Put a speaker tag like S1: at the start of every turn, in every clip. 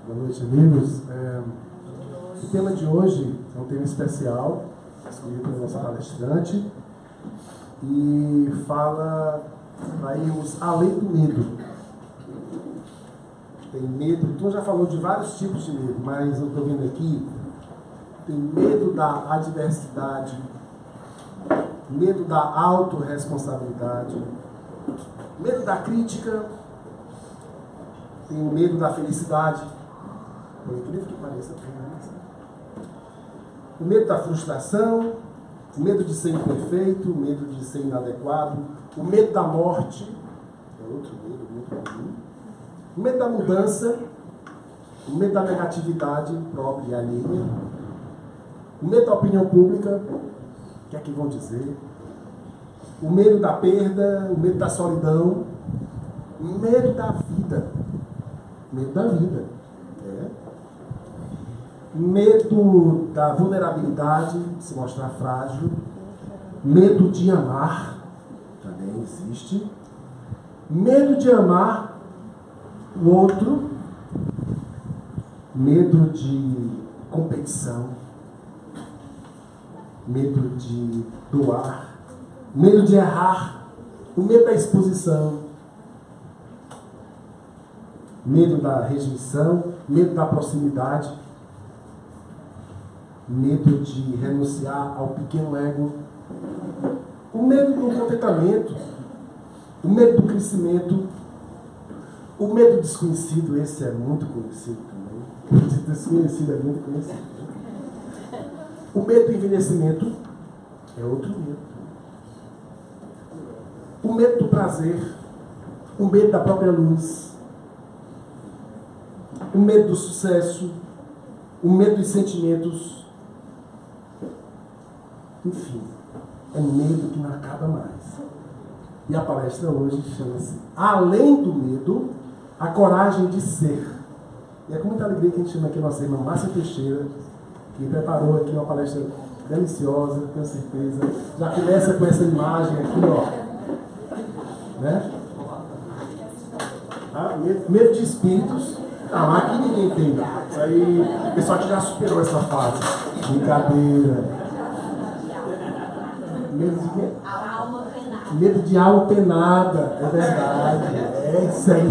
S1: Boa noite, amigos. O tema de hoje é um tema especial, escolhido pela nossa palestrante, e fala para irmos além do medo. Tem medo, tu já falou de vários tipos de medo, mas eu estou vendo aqui, tem medo da adversidade, medo da autorresponsabilidade, medo da crítica, tem o medo da felicidade, por incrível que pareça, o medo da frustração, o medo de ser imperfeito, o medo de ser inadequado, o medo da morte, é outro medo muito comum, o medo da mudança, o medo da negatividade própria e alheia, o medo da opinião pública, o que é que vão dizer, o medo da perda, o medo da solidão, o medo da vida, medo da vida, medo da vulnerabilidade, de se mostrar frágil, medo de amar, também existe, medo de amar o outro, medo de competição, medo de doar, medo de errar, o medo da exposição, medo da rejeição, medo da proximidade, medo de renunciar ao pequeno ego, o medo do contentamento, o medo do crescimento, o medo desconhecido, esse é muito conhecido também, o medo desconhecido é muito conhecido. O medo do envelhecimento é outro medo. O medo do prazer, o medo da própria luz, o medo do sucesso, o medo dos sentimentos. Enfim, é medo que não acaba mais. E a palestra hoje chama-se Além do Medo, a Coragem de Ser. E é com muita alegria que a gente chama aqui a nossa irmã Márcia Teixeira, que preparou aqui uma palestra deliciosa, tenho certeza. Já começa com essa imagem aqui, ó. Né? Ah, medo de espíritos. Ah, mas aqui ninguém tem. Isso aí, o pessoal que já superou essa fase. Brincadeira. Medo de quê? Medo de alma penada, é verdade. É isso aí,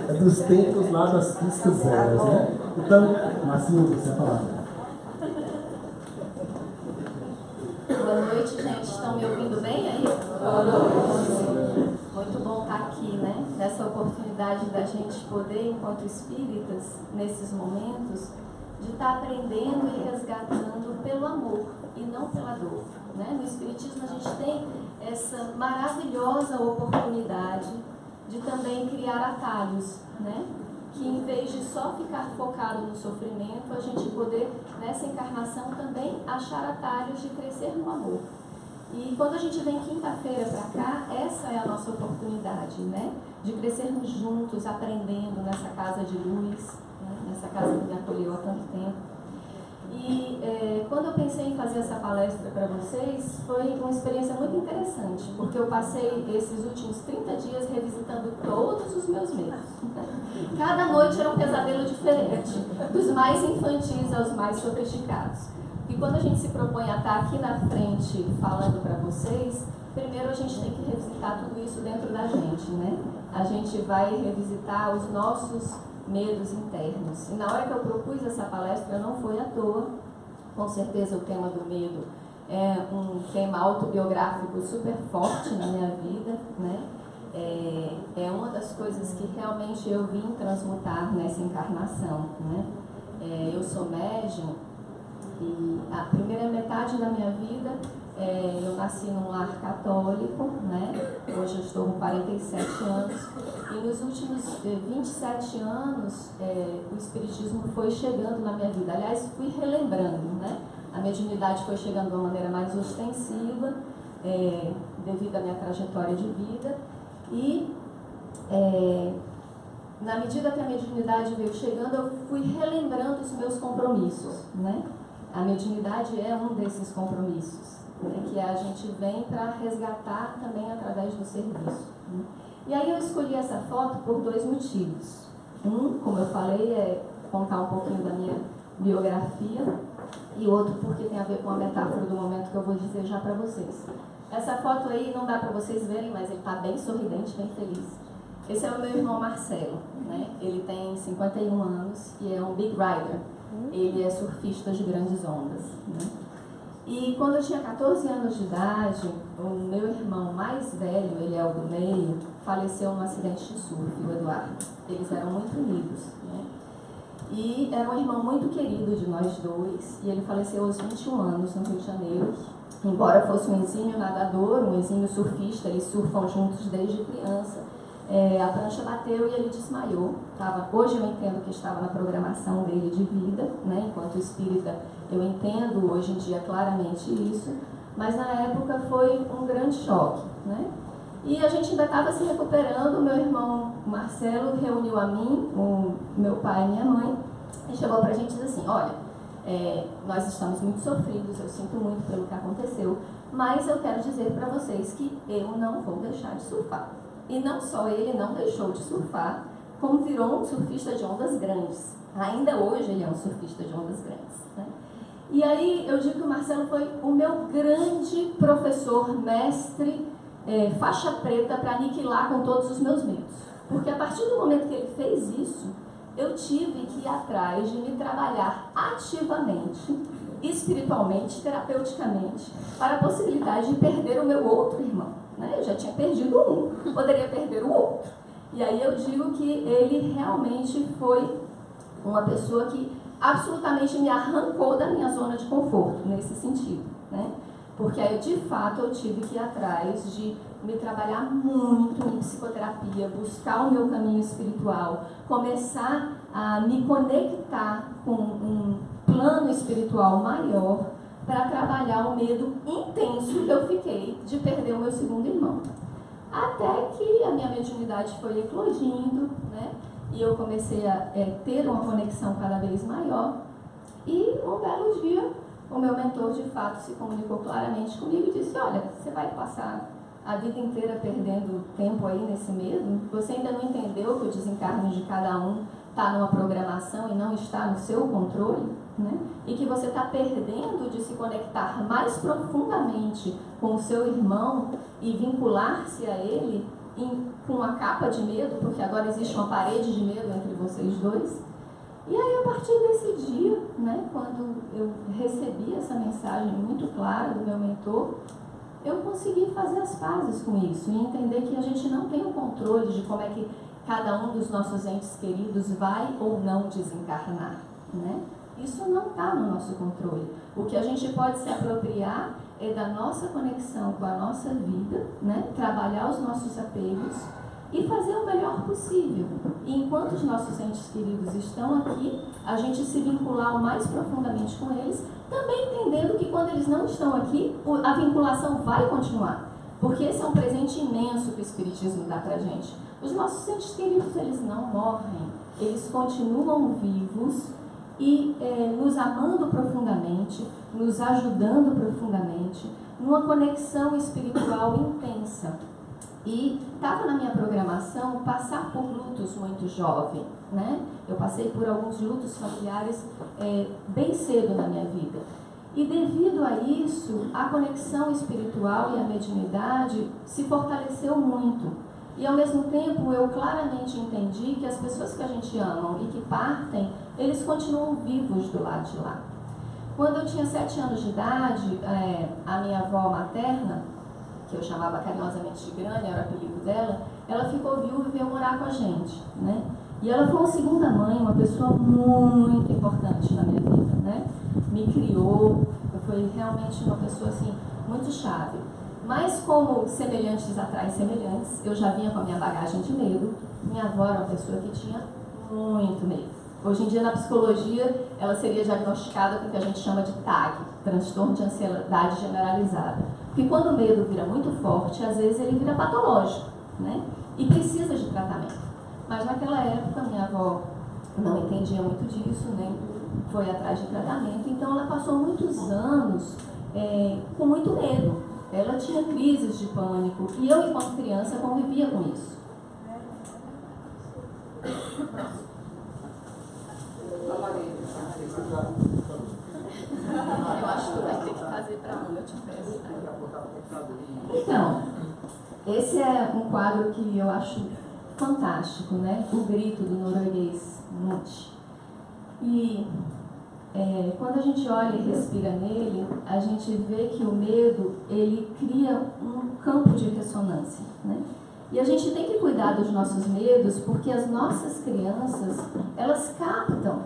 S1: é dos tempos lá das pistas zeras, né? Então, Marcinho, você vai falar.
S2: Boa noite, gente. Estão me ouvindo bem aí? Boa noite. Muito bom estar aqui, né? Nessa oportunidade da gente poder, enquanto espíritas, nesses momentos, de estar aprendendo e resgatando pelo amor e não pela dor. Né? No Espiritismo a gente tem essa maravilhosa oportunidade de também criar atalhos, né? Que em vez de só ficar focado no sofrimento, a gente poder, nessa encarnação, também achar atalhos de crescer no amor. E quando a gente vem quinta-feira para cá, essa é a nossa oportunidade, né? De crescermos juntos, aprendendo nessa casa de luz, né? Nessa casa que me acolheu há tanto tempo. E quando eu pensei em fazer essa palestra para vocês, foi uma experiência muito interessante, porque eu passei esses últimos 30 dias revisitando todos os meus medos. Cada noite era um pesadelo diferente, dos mais infantis aos mais sofisticados. E quando a gente se propõe a estar aqui na frente falando para vocês, primeiro a gente tem que revisitar tudo isso dentro da gente, né? A gente vai revisitar os nossos medos internos. E na hora que eu propus essa palestra, não foi à toa. Com certeza o tema do medo é um tema autobiográfico super forte na minha vida, né? É uma das coisas que realmente eu vim transmutar nessa encarnação, né? Eu sou médium e a primeira metade da minha vida eu nasci num lar católico, né? Hoje eu estou com 47 anos e nos últimos 27 anos o Espiritismo foi chegando na minha vida. Aliás, fui relembrando, né? A mediunidade foi chegando de uma maneira mais ostensiva devido à minha trajetória de vida e na medida que a mediunidade veio chegando, eu fui relembrando os meus compromissos, né? A mediunidade é um desses compromissos, né, que a gente vem para resgatar também através do serviço. Né? E aí eu escolhi essa foto por dois motivos. Um, como eu falei, é contar um pouquinho da minha biografia, e outro porque tem a ver com a metáfora do momento que eu vou dizer já para vocês. Essa foto aí não dá para vocês verem, mas ele está bem sorridente, bem feliz. Esse é o meu irmão Marcelo, né? Ele tem 51 anos e é um big rider. Ele é surfista de grandes ondas, né? E quando eu tinha 14 anos de idade, o meu irmão mais velho, ele é o do meio, faleceu num acidente de surf, o Eduardo. Eles eram muito unidos, né? E era um irmão muito querido de nós dois, e ele faleceu aos 21 anos no Rio de Janeiro. Embora fosse um exímio nadador, um exímio surfista, eles surfam juntos desde criança. A prancha bateu e ele desmaiou. Hoje eu entendo que estava na programação dele de vida, né? Enquanto espírita eu entendo hoje em dia claramente isso, mas na época foi um grande choque, né? E a gente ainda estava se recuperando. Meu irmão Marcelo reuniu a mim, o meu pai e minha mãe, e chegou para a gente e disse assim: olha, nós estamos muito sofridos, eu sinto muito pelo que aconteceu, mas eu quero dizer para vocês que eu não vou deixar de surfar. E não só ele não deixou de surfar, como virou um surfista de ondas grandes. Ainda hoje ele é um surfista de ondas grandes, né? E aí eu digo que o Marcelo foi o meu grande professor, mestre, faixa preta para aniquilar com todos os meus medos. Porque a partir do momento que ele fez isso, eu tive que ir atrás de me trabalhar ativamente, espiritualmente, terapeuticamente, para a possibilidade de perder o meu outro irmão, né? Eu já tinha perdido um, poderia perder o outro. E aí eu digo que ele realmente foi uma pessoa que absolutamente me arrancou da minha zona de conforto, nesse sentido, né? Porque aí, de fato, eu tive que ir atrás de me trabalhar muito em psicoterapia, buscar o meu caminho espiritual, começar a me conectar com um plano espiritual maior para trabalhar o medo intenso que eu fiquei de perder o meu segundo irmão. Até que a minha mediunidade foi eclodindo, né? E eu comecei a ter uma conexão cada vez maior. E um belo dia, o meu mentor de fato se comunicou claramente comigo e disse: olha, você vai passar a vida inteira perdendo tempo aí nesse medo? Você ainda não entendeu que o desencarne de cada um está numa programação e não está no seu controle, né? E que você está perdendo de se conectar mais profundamente com o seu irmão e vincular-se a ele com uma capa de medo, porque agora existe uma parede de medo entre vocês dois. E aí, a partir desse dia, né, quando eu recebi essa mensagem muito clara do meu mentor, eu consegui fazer as pazes com isso e entender que a gente não tem o controle de como é que cada um dos nossos entes queridos vai ou não desencarnar, né? Isso não está no nosso controle. O que a gente pode se apropriar é da nossa conexão com a nossa vida, né? Trabalhar os nossos apegos e fazer o melhor possível. E enquanto os nossos entes queridos estão aqui, a gente se vincular o mais profundamente com eles, também entendendo que quando eles não estão aqui, a vinculação vai continuar. Porque esse é um presente imenso que o Espiritismo dá pra gente. Os nossos entes queridos, eles não morrem, eles continuam vivos e nos amando profundamente, nos ajudando profundamente, numa conexão espiritual intensa. E estava na minha programação passar por lutos muito jovem, né? Eu passei por alguns lutos familiares bem cedo na minha vida. E devido a isso, a conexão espiritual e a mediunidade se fortaleceu muito. E ao mesmo tempo eu claramente entendi que as pessoas que a gente ama e que partem, eles continuam vivos do lado de lá. Quando eu tinha 7 anos de idade, a minha avó materna, que eu chamava carinhosamente de Grânia, era o apelido dela, ela ficou viúva e veio morar com a gente, né? E ela foi uma segunda mãe, uma pessoa muito importante na minha vida, né? Me criou, foi realmente uma pessoa assim, muito chave. Mas como semelhantes atraem semelhantes, eu já vinha com a minha bagagem de medo. Minha avó era uma pessoa que tinha muito medo. Hoje em dia, na psicologia, ela seria diagnosticada com o que a gente chama de TAG, transtorno de ansiedade generalizada. Porque quando o medo vira muito forte, às vezes ele vira patológico, né? E precisa de tratamento. Mas naquela época, minha avó não entendia muito disso, né? Foi atrás de tratamento. Então, ela passou muitos anos com muito medo. Ela tinha crises de pânico e eu, enquanto criança, convivia com isso.
S1: ligado no computador.
S2: Eu acho que tu vai ter que fazer para onde eu te peço. Então, esse é um quadro que eu acho fantástico, né? O grito do norueguês Munch. E quando a gente olha e respira nele, a gente vê que o medo, ele cria um campo de ressonância, né? E a gente tem que cuidar dos nossos medos, porque as nossas crianças, elas captam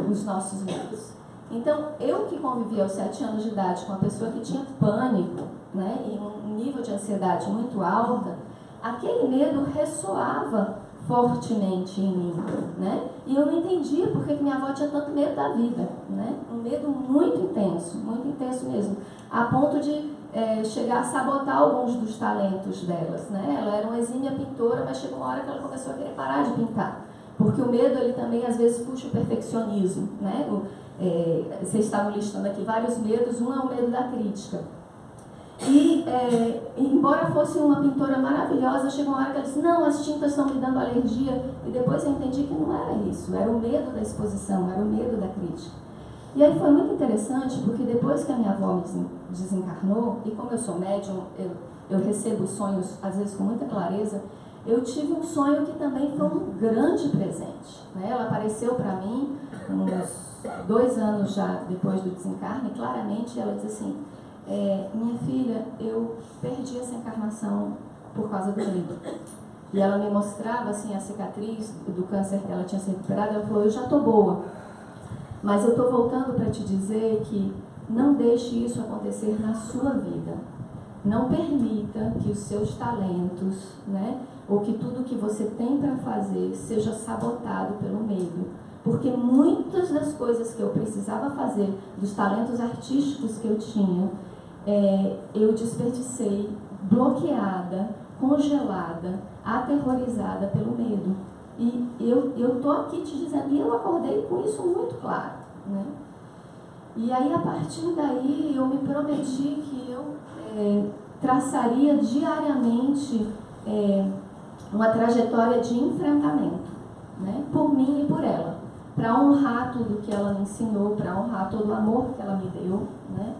S2: os nossos medos. Então, eu que convivi aos 7 anos de idade com uma pessoa que tinha pânico, né, e um nível de ansiedade muito alta, aquele medo ressoava fortemente em mim, né? E eu não entendia por que minha avó tinha tanto medo da vida, né? Um medo muito intenso mesmo, a ponto de chegar a sabotar alguns dos talentos delas, né? Ela era uma exímia pintora, mas chegou uma hora que ela começou a querer parar de pintar, porque o medo, ele também às vezes puxa o perfeccionismo, né? Vocês estavam listando aqui vários medos. Um é o medo da crítica. E, embora fosse uma pintora maravilhosa, chegou uma hora que ela disse, não, as tintas estão me dando alergia. E depois eu entendi que não era isso, era o medo da exposição, era o medo da crítica. E aí foi muito interessante, porque depois que a minha avó desencarnou, e como eu sou médium, eu recebo sonhos, às vezes com muita clareza, eu tive um sonho que também foi um grande presente, né? Ela apareceu para mim uns 2 anos já depois do desencarne, claramente ela disse assim, minha filha, eu perdi essa encarnação por causa do medo. E ela me mostrava assim a cicatriz do câncer que ela tinha se recuperado. Ela falou, eu já estou boa, mas eu estou voltando para te dizer que não deixe isso acontecer na sua vida. Não permita que os seus talentos, né, ou que tudo que você tem para fazer seja sabotado pelo medo. Porque muitas das coisas que eu precisava fazer, dos talentos artísticos que eu tinha, eu desperdicei, bloqueada, congelada, aterrorizada pelo medo. E eu estou aqui te dizendo, e eu acordei com isso muito claro, né? E aí, a partir daí, eu me prometi que eu traçaria diariamente uma trajetória de enfrentamento, né? Por mim e por ela, para honrar tudo que ela me ensinou, para honrar todo o amor que ela me deu, né?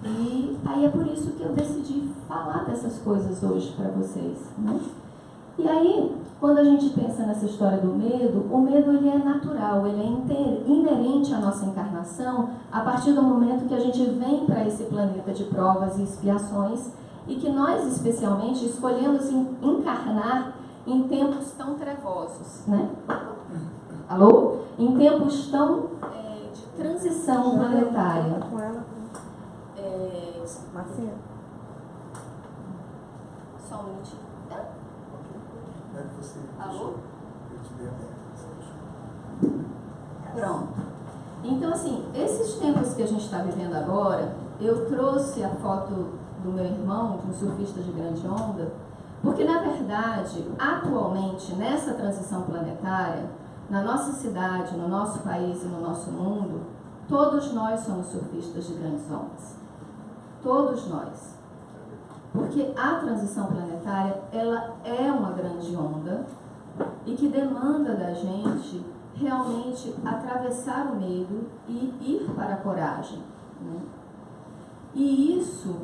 S2: E aí é por isso que eu decidi falar dessas coisas hoje para vocês, né? E aí, quando a gente pensa nessa história do medo, o medo, ele é natural, ele é inerente à nossa encarnação a partir do momento que a gente vem para esse planeta de provas e expiações e que nós, especialmente, escolhemos encarnar em tempos tão trevosos, né? Alô? Em tempos tão de transição planetária.
S3: Marcinha?
S2: Só um minutinho.
S1: Alô?
S2: Pronto. Então, assim, esses tempos que a gente está vivendo agora, eu trouxe a foto do meu irmão, de um surfista de grande onda, porque, na verdade, atualmente, nessa transição planetária, na nossa cidade, no nosso país e no nosso mundo, todos nós somos surfistas de grandes ondas. Todos nós. Porque a transição planetária, ela é uma grande onda e que demanda da gente realmente atravessar o medo e ir para a coragem, né? E isso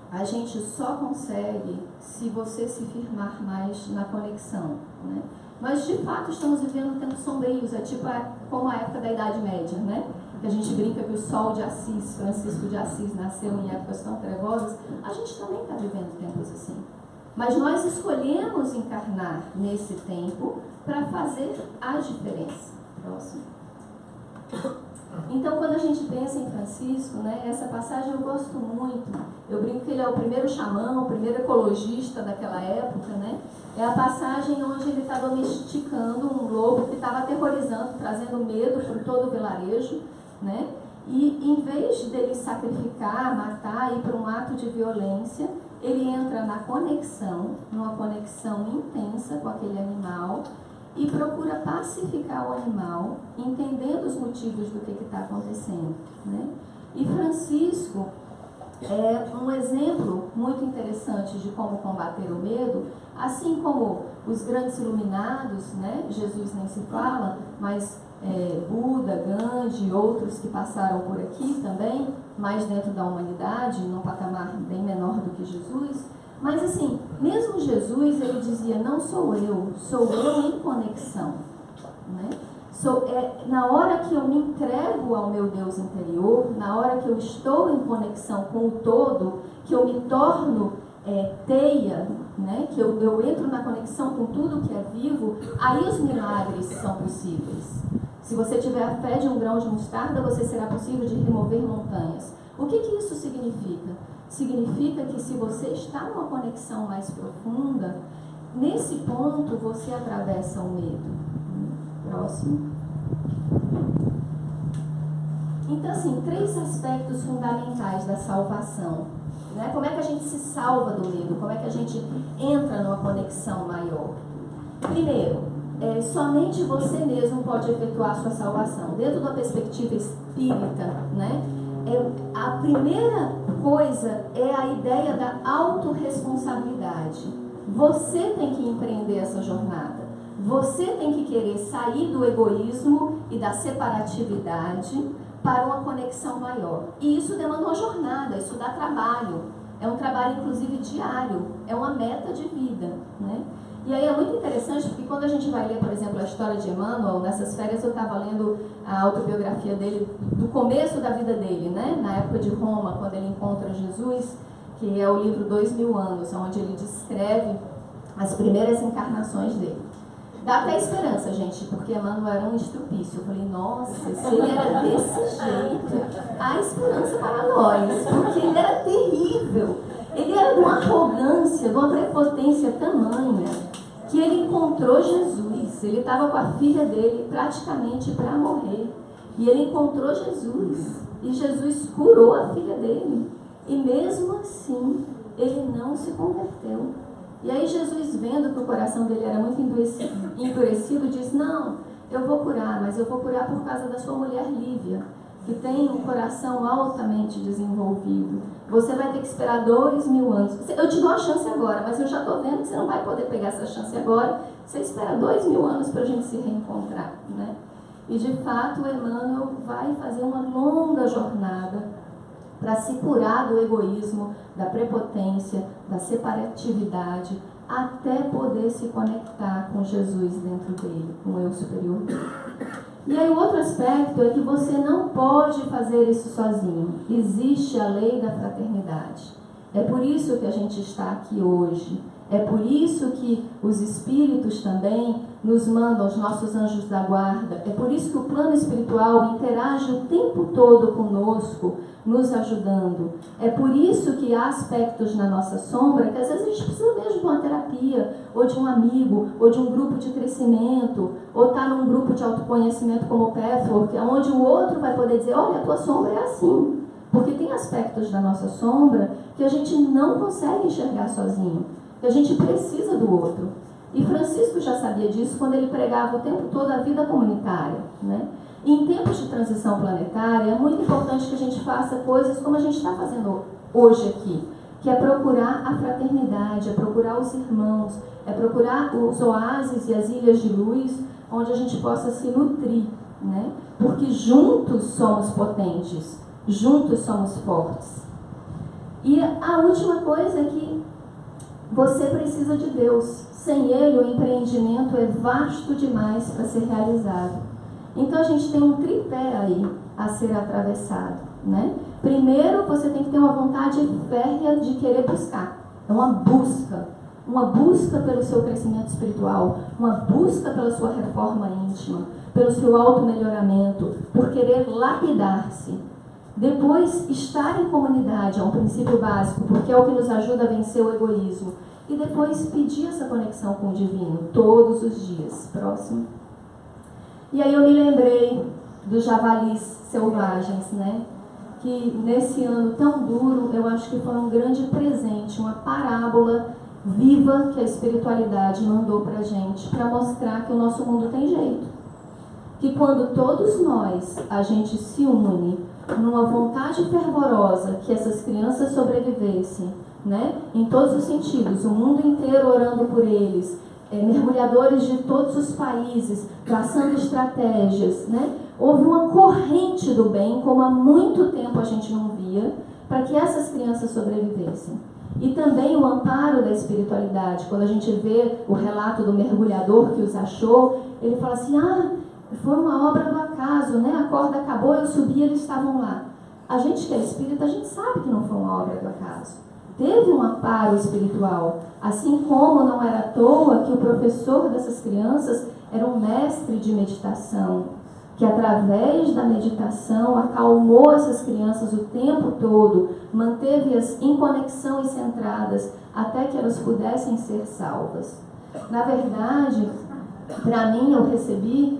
S2: a gente só consegue se você se firmar mais na conexão, né? Mas, de fato, estamos vivendo tempos sombrios, tipo como a época da Idade Média, né? Que a gente brinca que o Sol de Assis, Francisco de Assis, nasceu em épocas tão trevosas. A gente também está vivendo tempos assim. Mas nós escolhemos encarnar nesse tempo para fazer a diferença. Próximo. Então, quando a gente pensa em Francisco, né, essa passagem eu gosto muito. Eu brinco que ele é o primeiro xamã, o primeiro ecologista daquela época, né? É a passagem onde ele está domesticando um lobo que estava aterrorizando, trazendo medo para todo o vilarejo, né? E em vez dele sacrificar, matar, ir para um ato de violência, ele entra na conexão, numa conexão intensa com aquele animal e procura pacificar o animal, entendendo os motivos do que está acontecendo, né? E Francisco é um exemplo muito interessante de como combater o medo, assim como os grandes iluminados, né? Jesus nem se fala, mas Buda, Gandhi, outros que passaram por aqui também, mais dentro da humanidade, num patamar bem menor do que Jesus. Mas assim, mesmo Jesus, ele dizia, não sou eu em conexão, né? Na hora que eu me entrego ao meu Deus interior, na hora que eu estou em conexão com o todo, que eu me torno teia, né? Que eu entro na conexão com tudo que é vivo, aí os milagres são possíveis. Se você tiver a fé de um grão de mostarda, você será possível de remover montanhas. O que isso significa? Significa que se você está numa conexão mais profunda, nesse ponto você atravessa o medo. Próximo. Então, assim, 3 aspectos fundamentais da salvação. Né? Como é que a gente se salva do medo? Como é que a gente entra numa conexão maior? Primeiro, somente você mesmo pode efetuar a sua salvação. Dentro da perspectiva espírita, né? A primeira coisa é a ideia da autorresponsabilidade. Você tem que empreender essa jornada. Você tem que querer sair do egoísmo e da separatividade para uma conexão maior. E isso demanda uma jornada, isso dá trabalho. É um trabalho, inclusive, diário. É uma meta de vida, né? E aí é muito interessante, porque quando a gente vai ler, por exemplo, a história de Emmanuel, nessas férias eu estava lendo a autobiografia dele, do começo da vida dele, né? Na época de Roma, quando ele encontra Jesus, que é o livro 2000 anos, onde ele descreve as primeiras encarnações dele. Dá até esperança, gente, porque Emmanuel era um estrupício. Eu falei, nossa, se ele era desse jeito, há esperança para nós, porque ele era terrível. Ele era de uma arrogância, de uma prepotência tamanha, que ele encontrou Jesus. Ele estava com a filha dele praticamente para morrer. E ele encontrou Jesus. E Jesus curou a filha dele. E mesmo assim, ele não se converteu. E aí Jesus, vendo que o coração dele era muito endurecido, diz, não, eu vou curar, mas eu vou curar por causa da sua mulher Lívia, que tem um coração altamente desenvolvido. Você vai ter que esperar 2000 anos. Eu te dou a chance agora, mas eu já estou vendo que você não vai poder pegar essa chance agora. Você espera 2000 anos para a gente se reencontrar, né? E de fato, Emmanuel vai fazer uma longa jornada para se curar do egoísmo, da prepotência, da separatividade, até poder se conectar com Jesus dentro dele, com o eu superior dele. E aí o outro aspecto é que você não pode fazer isso sozinho. Existe a lei da fraternidade. É por isso que a gente está aqui hoje. É por isso que os espíritos também nos mandam, os nossos anjos da guarda. É por isso que o plano espiritual interage o tempo todo conosco, nos ajudando. É por isso que há aspectos na nossa sombra que às vezes a gente precisa mesmo de uma terapia, ou de um amigo, ou de um grupo de crescimento, ou estar num grupo de autoconhecimento como o Pathwork, onde o outro vai poder dizer, olha, a tua sombra é assim. Porque tem aspectos da nossa sombra que a gente não consegue enxergar sozinho, que a gente precisa do outro. E Francisco já sabia disso quando ele pregava o tempo todo a vida comunitária, né? E em tempos de transição planetária, é muito importante que a gente faça coisas como a gente está fazendo hoje aqui, que é procurar a fraternidade, é procurar os irmãos, é procurar os oásis e as ilhas de luz, onde a gente possa se nutrir, né? Porque juntos somos potentes, juntos somos fortes. E a última coisa é que você precisa de Deus. Sem Ele, o empreendimento é vasto demais para ser realizado. Então, a gente tem um tripé aí a ser atravessado, né? Primeiro, você tem que ter uma vontade férrea de querer buscar. É uma busca pelo seu crescimento espiritual, uma busca pela sua reforma íntima, pelo seu auto-melhoramento, por querer lapidar-se. Depois, estar em comunidade é um princípio básico, porque é o que nos ajuda a vencer o egoísmo. E depois, pedir essa conexão com o divino, todos os dias. Próximo. E aí eu me lembrei dos javalis selvagens, né? Que nesse ano tão duro, eu acho que foi um grande presente, uma parábola viva que a espiritualidade mandou pra gente, para mostrar que o nosso mundo tem jeito. Que quando todos nós, a gente se une numa vontade fervorosa que essas crianças sobrevivessem, né? Em todos os sentidos, o mundo inteiro orando por eles, mergulhadores de todos os países, traçando estratégias, né? Houve uma corrente do bem, como há muito tempo a gente não via, para que essas crianças sobrevivessem. E também o amparo da espiritualidade. Quando a gente vê o relato do mergulhador que os achou, ele fala assim, foi uma obra do acaso, né? A corda acabou, eu subi e eles estavam lá. A gente que é espírita, a gente sabe que não foi uma obra do acaso. Teve um amparo espiritual. Assim como não era à toa que o professor dessas crianças era um mestre de meditação, que através da meditação acalmou essas crianças o tempo todo, manteve-as em conexão e centradas até que elas pudessem ser salvas. Na verdade, para mim, eu recebi,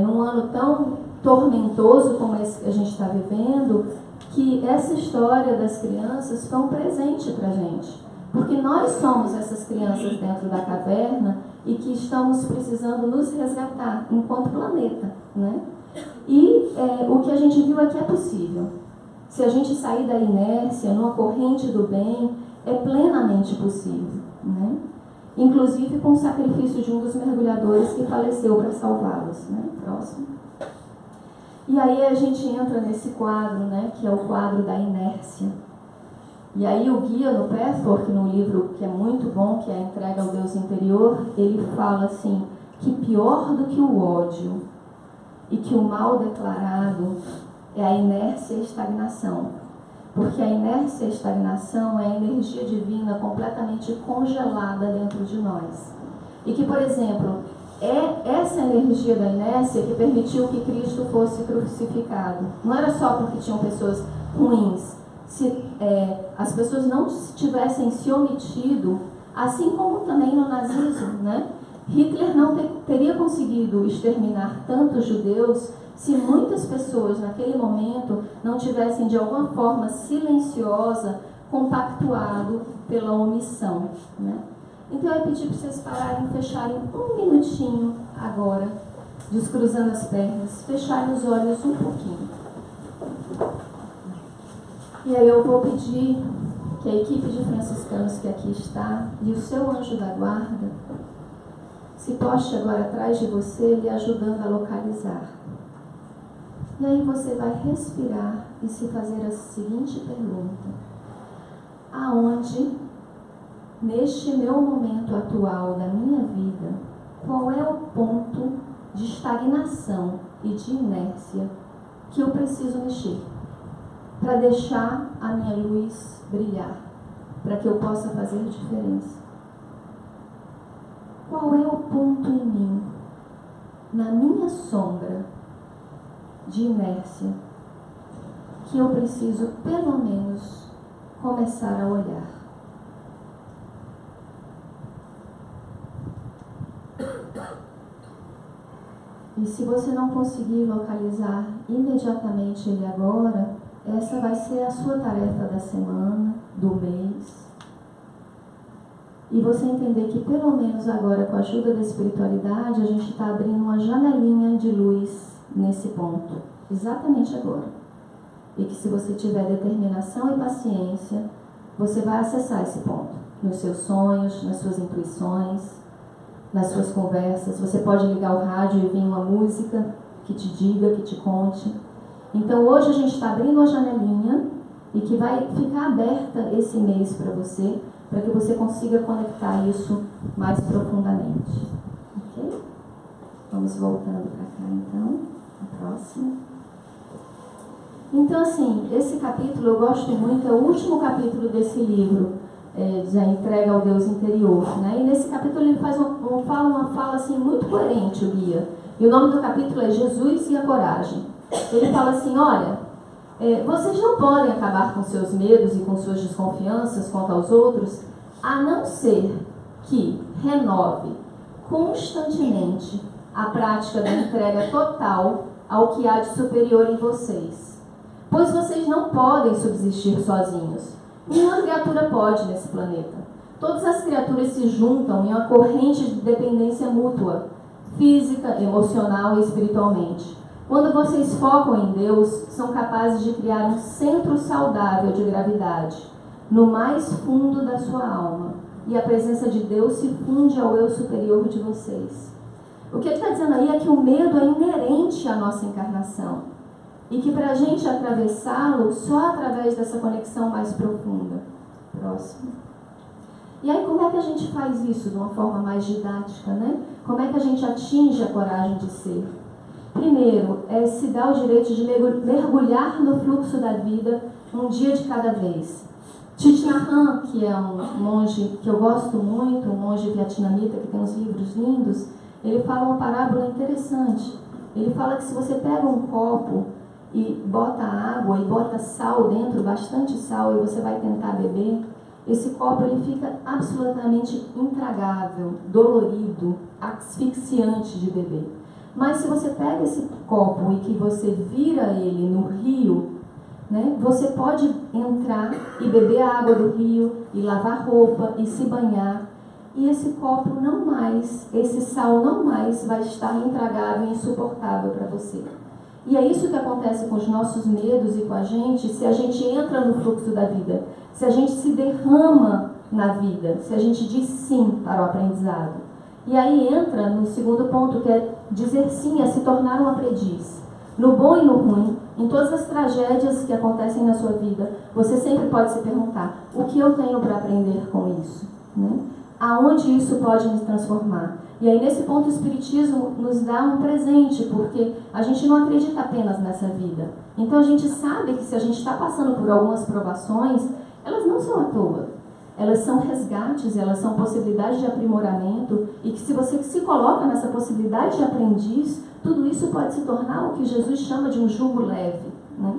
S2: num ano tão tormentoso como esse que a gente está vivendo, que essa história das crianças foi um presente para a gente. Porque nós somos essas crianças dentro da caverna e que estamos precisando nos resgatar enquanto planeta, né? E o que a gente viu aqui é possível. Se a gente sair da inércia, numa corrente do bem, é plenamente possível, né? Inclusive com o sacrifício de um dos mergulhadores que faleceu para salvá-los, né? Próximo. E aí a gente entra nesse quadro, né? Que é o quadro da inércia. E aí o guia no Pathwork, no livro que é muito bom, que é a Entrega ao Deus Interior, ele fala assim, que pior do que o ódio e que o mal declarado é a inércia e a estagnação. Porque a inércia e a estagnação é a energia divina completamente congelada dentro de nós. E que, por exemplo, é essa energia da inércia que permitiu que Cristo fosse crucificado. Não era só porque tinham pessoas ruins. Se as pessoas não tivessem se omitido, assim como também no nazismo, né? Hitler não teria conseguido exterminar tantos judeus se muitas pessoas naquele momento não tivessem de alguma forma silenciosa compactuado pela omissão, né? Então eu pedi para vocês pararem e fecharem um minutinho agora, descruzando as pernas, fecharem os olhos um pouquinho. E aí eu vou pedir que a equipe de franciscanos que aqui está e o seu anjo da guarda se poste agora atrás de você, lhe ajudando a localizar. E aí você vai respirar e se fazer a seguinte pergunta: aonde, neste meu momento atual da minha vida, qual é o ponto de estagnação e de inércia que eu preciso mexer para deixar a minha luz brilhar, para que eu possa fazer diferença? Qual é o ponto em mim, na minha sombra de inércia, que eu preciso pelo menos começar a olhar? E se você não conseguir localizar imediatamente ele agora, essa vai ser a sua tarefa da semana, do mês. E você entender que pelo menos agora, com a ajuda da espiritualidade, a gente está abrindo uma janelinha de luz nesse ponto, exatamente agora. E que se você tiver determinação e paciência, você vai acessar esse ponto, nos seus sonhos, nas suas intuições, nas suas conversas. Você pode ligar o rádio e vir uma música que te diga, que te conte. Então hoje a gente está abrindo uma janelinha e que vai ficar aberta esse mês para você, para que você consiga conectar isso mais profundamente. Ok? Vamos voltando para cá então, a próxima. Então assim, esse capítulo eu gosto muito, é o último capítulo desse livro, da Entrega ao Deus Interior, né? E nesse capítulo ele fala uma fala assim muito coerente, o guia. E o nome do capítulo é Jesus e a Coragem. Ele fala assim, olha, vocês não podem acabar com seus medos e com suas desconfianças quanto aos outros, a não ser que renove constantemente a prática da entrega total ao que há de superior em vocês. Pois vocês não podem subsistir sozinhos. Nenhuma criatura pode nesse planeta. Todas as criaturas se juntam em uma corrente de dependência mútua, física, emocional e espiritualmente. Quando vocês focam em Deus, são capazes de criar um centro saudável de gravidade, no mais fundo da sua alma, e a presença de Deus se funde ao eu superior de vocês. O que ele está dizendo aí é que o medo é inerente à nossa encarnação e que para a gente atravessá-lo só através dessa conexão mais profunda. Próximo. E aí como é que a gente faz isso de uma forma mais didática, né? Como é que a gente atinge a coragem de ser? Primeiro, é se dar o direito de mergulhar no fluxo da vida um dia de cada vez. Thich Nhat Hanh, que é um monge que eu gosto muito, um monge vietnamita que tem uns livros lindos, ele fala uma parábola interessante. Ele fala que se você pega um copo e bota água e bota sal dentro, bastante sal, e você vai tentar beber, esse copo ele fica absolutamente intragável, dolorido, asfixiante de beber. Mas se você pega esse copo e que você vira ele no rio, né, você pode entrar e beber a água do rio, e lavar roupa, e se banhar, e esse copo não mais, esse sal não mais vai estar intragável e insuportável para você. E é isso que acontece com os nossos medos e com a gente, se a gente entra no fluxo da vida, se a gente se derrama na vida, se a gente diz sim para o aprendizado. E aí entra no segundo ponto, que é dizer sim, é se tornar um aprendiz. No bom e no ruim, em todas as tragédias que acontecem na sua vida, você sempre pode se perguntar, o que eu tenho para aprender com isso? Né? Aonde isso pode me transformar? E aí nesse ponto o Espiritismo nos dá um presente, porque a gente não acredita apenas nessa vida. Então a gente sabe que se a gente está passando por algumas provações, elas não são à toa. Elas são resgates, elas são possibilidades de aprimoramento, e que se você se coloca nessa possibilidade de aprendiz, tudo isso pode se tornar o que Jesus chama de um jugo leve. Né?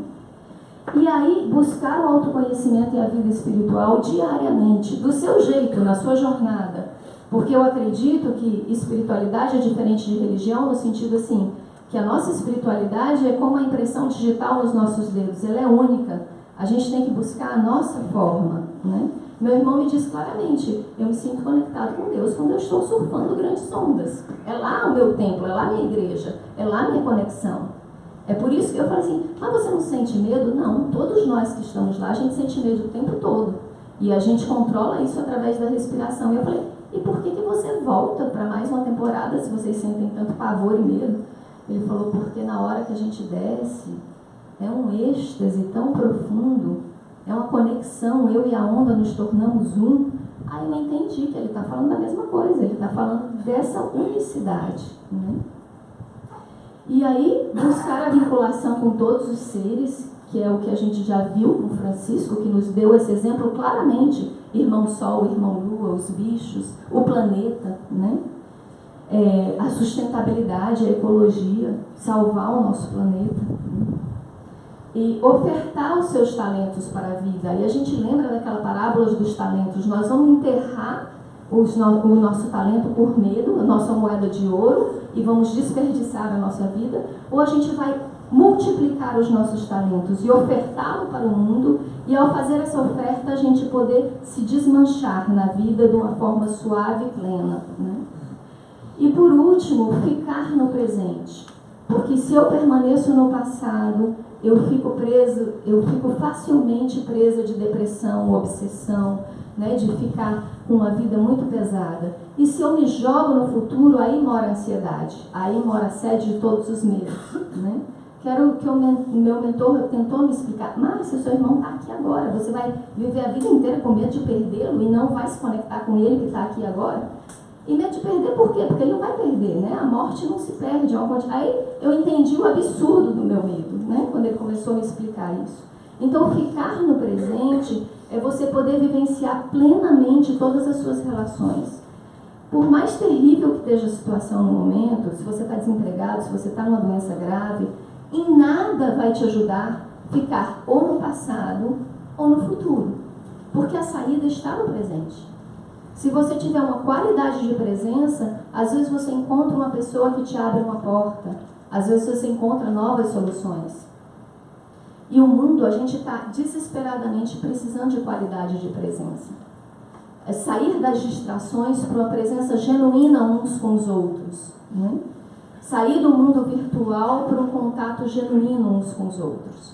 S2: E aí, buscar o autoconhecimento e a vida espiritual diariamente, do seu jeito, na sua jornada. Porque eu acredito que espiritualidade é diferente de religião, no sentido assim, que a nossa espiritualidade é como a impressão digital nos nossos dedos, ela é única. A gente tem que buscar a nossa forma, né? Meu irmão me diz claramente, eu me sinto conectado com Deus quando eu estou surfando grandes ondas. É lá o meu templo, é lá a minha igreja, é lá a minha conexão. É por isso que eu falo assim, mas você não sente medo? Não, todos nós que estamos lá, a gente sente medo o tempo todo. E a gente controla isso através da respiração. E eu falei, e por que você volta para mais uma temporada se vocês sentem tanto pavor e medo? Ele falou, porque na hora que a gente desce, é um êxtase tão profundo, é uma conexão, eu e a onda nos tornamos um. Aí eu entendi que ele está falando da mesma coisa, ele está falando dessa unicidade. Né? E aí, buscar a vinculação com todos os seres, que é o que a gente já viu com Francisco, que nos deu esse exemplo claramente, irmão Sol, irmão Lua, os bichos, o planeta, né? A sustentabilidade, a ecologia, salvar o nosso planeta. E ofertar os seus talentos para a vida. E a gente lembra daquela parábola dos talentos. Nós vamos enterrar o nosso talento por medo, a nossa moeda de ouro, e vamos desperdiçar a nossa vida, ou a gente vai multiplicar os nossos talentos e ofertá-lo para o mundo, e ao fazer essa oferta a gente poder se desmanchar na vida de uma forma suave e plena. Né? E por último, ficar no presente. Porque se eu permaneço no passado, eu fico facilmente presa de depressão, obsessão, né, de ficar com uma vida muito pesada. E se eu me jogo no futuro, aí mora a ansiedade, aí mora a sede de todos os medos. Né? Quero que o meu mentor tentou me explicar, Márcia, seu irmão está aqui agora, você vai viver a vida inteira com medo de perdê-lo e não vai se conectar com ele que está aqui agora? E medo de perder por quê? Porque ele não vai perder, né? A morte não se perde. Aí eu entendi o absurdo do meu medo, né? Quando ele começou a me explicar isso. Então, ficar no presente é você poder vivenciar plenamente todas as suas relações. Por mais terrível que esteja a situação no momento, se você está desempregado, se você está numa doença grave, em nada vai te ajudar ficar ou no passado ou no futuro. Porque a saída está no presente. Se você tiver uma qualidade de presença, às vezes você encontra uma pessoa que te abre uma porta. Às vezes você encontra novas soluções. E o mundo, a gente está desesperadamente precisando de qualidade de presença. É sair das distrações para uma presença genuína uns com os outros. Né? Sair do mundo virtual para um contato genuíno uns com os outros.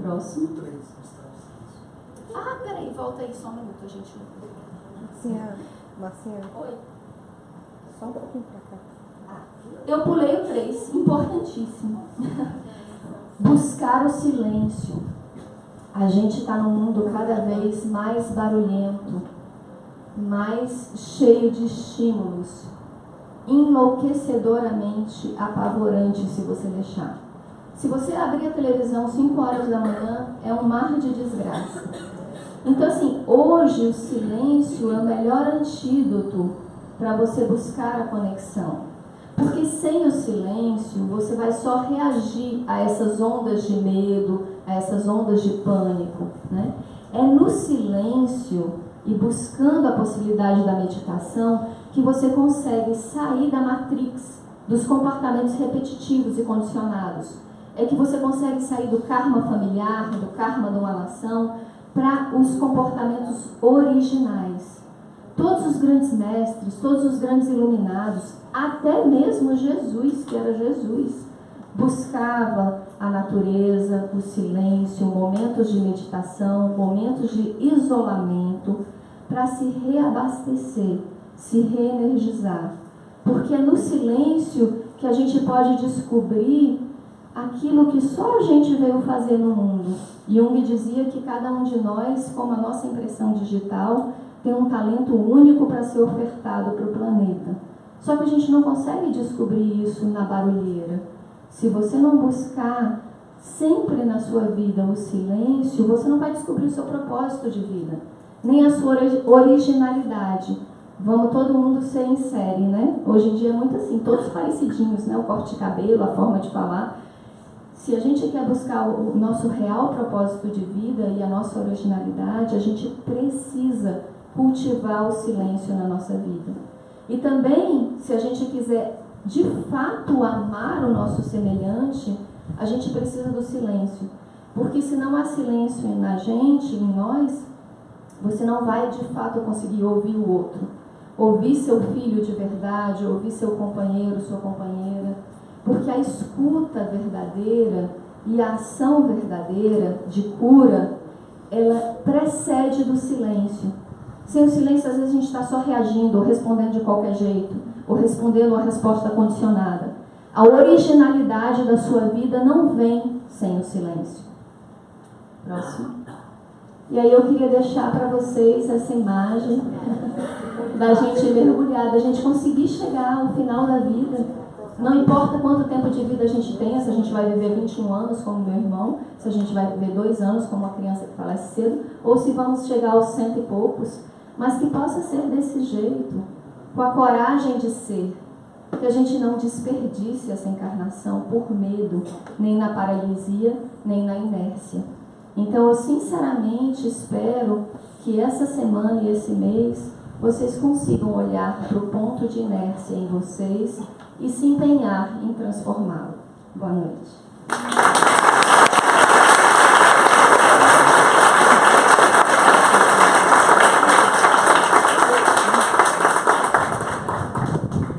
S2: Próximo. Peraí, volta aí só um minuto, a gente...
S3: Marcinha.
S2: Oi.
S3: Só um pouquinho pra cá.
S2: Eu pulei o 3, importantíssimo. Buscar o silêncio. A gente está num mundo cada vez mais barulhento, mais cheio de estímulos, enlouquecedoramente apavorante se você deixar. Se você abrir a televisão 5 horas da manhã, é um mar de desgraça. Então, assim, hoje o silêncio é o melhor antídoto para você buscar a conexão. Porque sem o silêncio, você vai só reagir a essas ondas de medo, a essas ondas de pânico, né? É no silêncio e buscando a possibilidade da meditação que você consegue sair da matrix dos comportamentos repetitivos e condicionados. É que você consegue sair do karma familiar, do karma de uma nação, para os comportamentos originais. Todos os grandes mestres, todos os grandes iluminados, até mesmo Jesus, que era Jesus, buscava a natureza, o silêncio, momentos de meditação, momentos de isolamento, para se reabastecer, se reenergizar. Porque é no silêncio que a gente pode descobrir aquilo que só a gente veio fazer no mundo. Jung dizia que cada um de nós, como a nossa impressão digital, tem um talento único para ser ofertado para o planeta. Só que a gente não consegue descobrir isso na barulheira. Se você não buscar sempre na sua vida o silêncio, você não vai descobrir o seu propósito de vida, nem a sua originalidade. Vamos todo mundo ser em série, né? Hoje em dia é muito assim, todos parecidinhos, né? O corte de cabelo, a forma de falar. Se a gente quer buscar o nosso real propósito de vida e a nossa originalidade, a gente precisa cultivar o silêncio na nossa vida. E também, se a gente quiser de fato amar o nosso semelhante, a gente precisa do silêncio. Porque se não há silêncio na gente, em nós, você não vai de fato conseguir ouvir o outro. Ouvir seu filho de verdade, ouvir seu companheiro, sua companheira. Porque a escuta verdadeira e a ação verdadeira de cura, ela precede do silêncio. Sem o silêncio, às vezes a gente está só reagindo ou respondendo de qualquer jeito, ou respondendo uma resposta condicionada. A originalidade da sua vida não vem sem o silêncio. Próximo. E aí eu queria deixar para vocês essa imagem da gente mergulhar, da gente conseguir chegar ao final da vida. Não importa quanto tempo de vida a gente tenha, se a gente vai viver 21 anos como meu irmão, se a gente vai viver 2 anos como uma criança que falece cedo, ou se vamos chegar aos 100 e poucos, mas que possa ser desse jeito, com a coragem de ser, que a gente não desperdice essa encarnação por medo, nem na paralisia, nem na inércia. Então eu sinceramente espero que essa semana e esse mês vocês consigam olhar para o ponto de inércia em vocês e se empenhar em transformá-lo. Boa noite.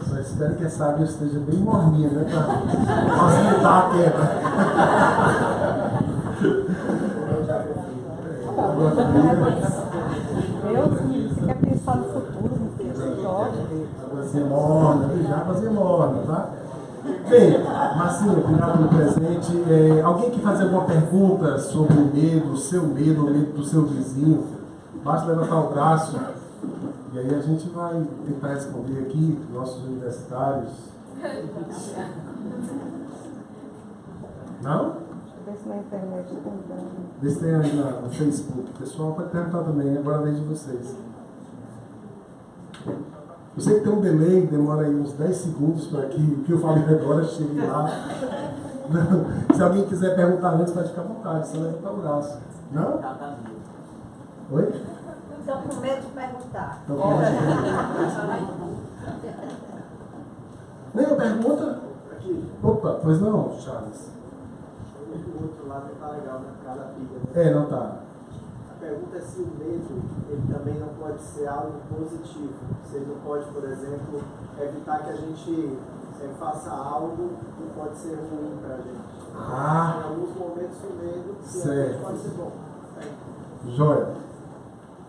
S1: Só espero que essa água esteja bem morninha, né? Para facilitar a queda.
S3: Você quer pensar no futuro, no futuro,
S1: Águazinha morna, águazinha morna, tá? Bem, Marcinha, obrigado pelo presente. Alguém que fazer alguma pergunta sobre o medo, o medo do seu vizinho, basta levantar o braço e aí a gente vai tentar responder aqui, nossos universitários. Não?
S3: Vê se na internet também.
S1: Vê se tem aí no Facebook. O pessoal pode perguntar também, agora é a vez de vocês. Eu sei que tem um delay, demora aí uns 10 segundos para que o que eu falei agora chegue lá. Não. Se alguém quiser perguntar antes, pode ficar à vontade, só levantar o braço. Não? Oi?
S4: Estão com medo de perguntar.
S1: Nenhuma pergunta? Opa, pois não, Charles.
S5: O outro lado não está legal, né? Por causa da briga, né?
S1: Não tá.
S5: A pergunta é se o medo ele também não pode ser algo positivo. Se ele não pode, por exemplo, evitar que a gente faça algo que pode ser ruim para a gente. Em alguns momentos o medo pode ser bom.
S1: Joia.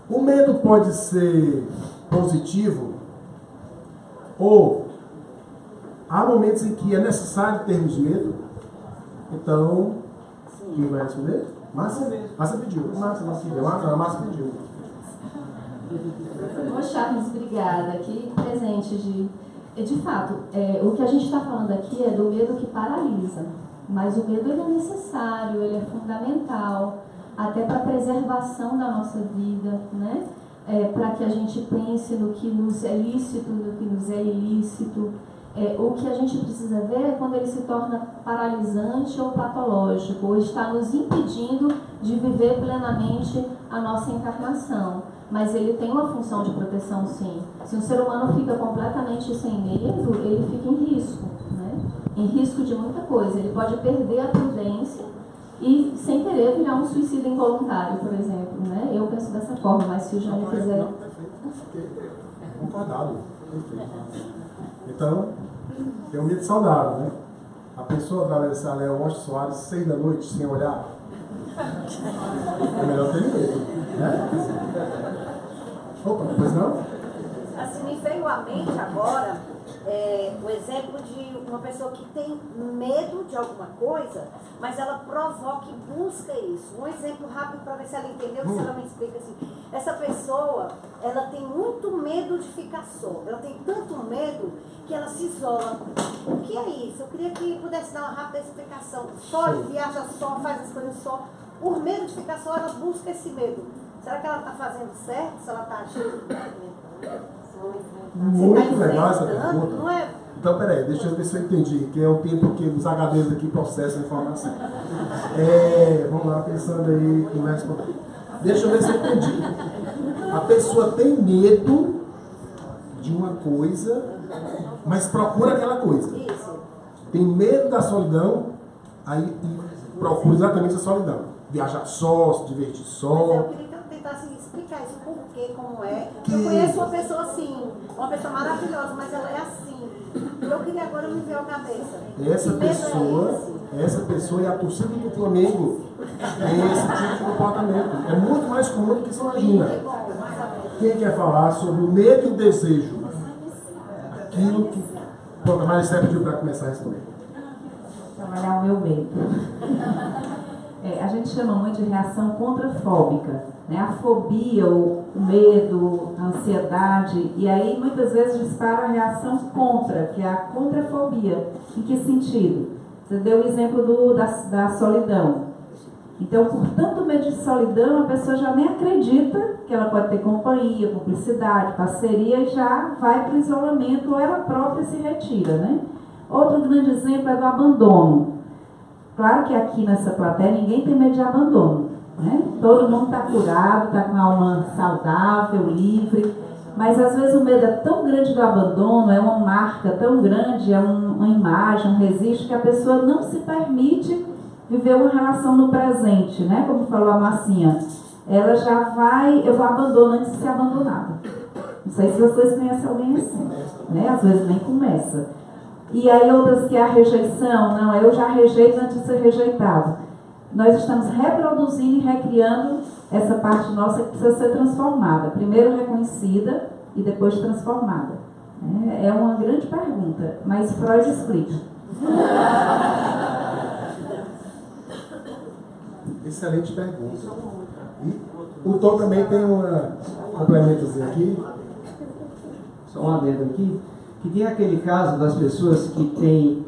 S1: O medo pode ser positivo ou há momentos em que é necessário termos medo. Então, quem vai responder? Márcia? Márcia pediu. Márcia pediu.
S2: Ô Charles, obrigada. Aqui presente de fato, o que a gente está falando aqui é do medo que paralisa. Mas o medo ele é necessário, ele é fundamental, até para a preservação da nossa vida, né? Para que a gente pense no que nos é lícito, no que nos é ilícito. O que a gente precisa ver é quando ele se torna paralisante ou patológico, ou está nos impedindo de viver plenamente a nossa encarnação. Mas ele tem uma função de proteção, sim. Se um ser humano fica completamente sem medo, ele fica em risco, né? Em risco de muita coisa. Ele pode perder a prudência e, sem querer, virar um suicídio involuntário, por exemplo, né? Eu penso dessa forma, mas se o Jânio quiser...
S1: Não, perfeito. Concordado. Perfeito. Então, tem um medo saudável, né? A pessoa atravessar Léo Rocha Soares 6 da noite sem olhar, é melhor ter medo, né? Opa, pois não?
S4: Assim, me veio à mente agora o exemplo de uma pessoa que tem medo de alguma coisa, mas ela provoca e busca isso. Um exemplo rápido para ver se ela entendeu, se ela me explica assim. Essa pessoa, ela tem muito medo de ficar só. Ela tem tanto medo que ela se isola. O que é isso? Eu queria que pudesse dar uma rápida explicação. Só viaja só, faz as coisas só. Por medo de ficar só, ela busca esse medo. Será que ela está fazendo certo? Se ela está agindo?
S1: Muito legal essa pergunta.
S4: Não é?
S1: Então, peraí, deixa eu ver se eu entendi, que é o tempo que os HDs aqui processam a informação. Vamos lá, pensando aí, começa com... Deixa eu ver se eu entendi. A pessoa tem medo de uma coisa, mas procura aquela coisa.
S4: Isso.
S1: Tem medo da solidão, aí procura exatamente a solidão. Viajar só, se divertir
S4: Mas
S1: só.
S4: eu queria que eu tentasse explicar isso, por quê, como é. Eu conheço uma pessoa assim, uma pessoa maravilhosa, mas ela é assim. Eu queria agora me ver a cabeça.
S1: Essa pessoa e a torcida do Flamengo tem esse tipo de comportamento. É muito mais comum do que você imagina. Quem quer falar sobre o medo e o desejo? Aquilo que... Pronto, a Maria pediu para começar a responder.
S6: Trabalhar o meu medo. A gente chama muito de reação contrafóbica, né? A fobia, o medo, a ansiedade, e aí muitas vezes dispara a reação contra, que é a contrafobia. Em que sentido? Você deu o exemplo da solidão. Então, por tanto medo de solidão, a pessoa já nem acredita que ela pode ter companhia, cumplicidade, parceria, e já vai para o isolamento, ou ela própria se retira, né? Outro grande exemplo é do abandono. Claro que aqui nessa plateia ninguém tem medo de abandono, né? Todo mundo está curado, está com a alma saudável, livre, mas às vezes o medo é tão grande do abandono, é uma marca tão grande, é uma imagem, um registro, que a pessoa não se permite viver uma relação no presente, né? Como falou a Marcinha, ela já vai, eu vou abandonar antes de ser abandonada. Não sei se vocês conhecem alguém assim, né? Às vezes nem começa. E aí outras que é a rejeição, não, eu já rejeito antes de ser rejeitado. Nós estamos reproduzindo e recriando essa parte nossa que precisa ser transformada. Primeiro reconhecida e depois transformada. É uma grande pergunta, mas Freud explica.
S1: Excelente pergunta. E o Tom também tem uma complementazinha aqui.
S7: Só um adendo aqui. Que tem aquele caso das pessoas que têm